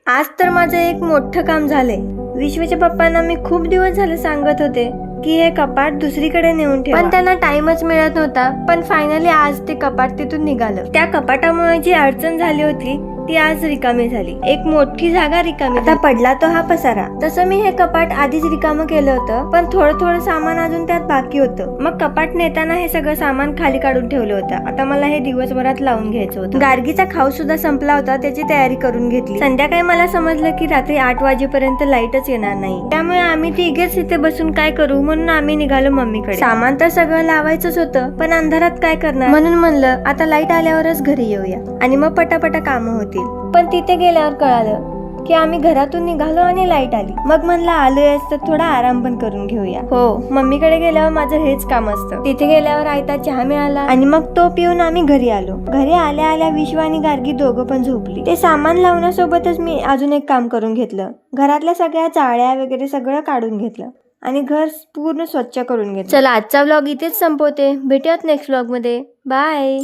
आज तर माझं एक मोठं काम झालंय. विश्वाच्या पप्पांना मी खूप दिवस झाले सांगत होते की हे कपाट दुसरीकडे नेऊन ठेवा, पण त्यांना टाइमच मिळत नव्हता. पण फायनली आज ते कपाट तिथून निघालं. त्या कपाटामुळे जी अडचण झाली होती ती आज रिकामी झाली. एक मोठी जागा रिकामी. आता पडला तो हा पसारा. तसं मी हे कपाट आधीच रिकामं केलं होतं, पण थोडं थोडं सामान अजून त्यात बाकी होतं. मग कपाट नेताना हे सगळं सामान खाली काढून ठेवलं होतं. आता मला हे दिवसभरात लावून घ्यायचं होतं. गार्गीचा खाऊ सुद्धा संपला होता, त्याची तयारी करून घेतली. संध्याकाळी मला समजलं की रात्री 8 वाजेपर्यंत लाईटच येणार नाही. त्यामुळे आम्ही तिघेच इथे बसून काय करू म्हणून आम्ही निघालो मम्मीकडे. सामान तर सगळं लावायचंच होतं, पण अंधारात काय करणार म्हणून म्हणलं आता लाईट आल्यावरच घरी येऊया आणि मग पटापटा कामं होती. पण तिथे गेल्यावर कळालं की आम्ही घरातून निघालो आणि लाईट आली. मग म्हणलं आलोय तर थोडा आराम पण करून घेऊया. हो, मम्मीकडे गेल्यावर माझं हेच काम असतं. तिथे गेल्यावर आयता चहा मिळाला आणि मग तो पिऊन आम्ही घरी आलो. घरी आल्या आल्या विश्व आणि गार्गी दोघं पण झोपली. ते सामान लावण्यासोबतच मी अजून एक काम करून घेतलं. घरातल्या सगळ्या चाळ्या वगैरे सगळं काढून घेतलं आणि घर पूर्ण स्वच्छ करून घेतलं. चला, आजचा व्लॉग इथेच संपवते. भेटूयात नेक्स्ट व्लॉग मध्ये. बाय.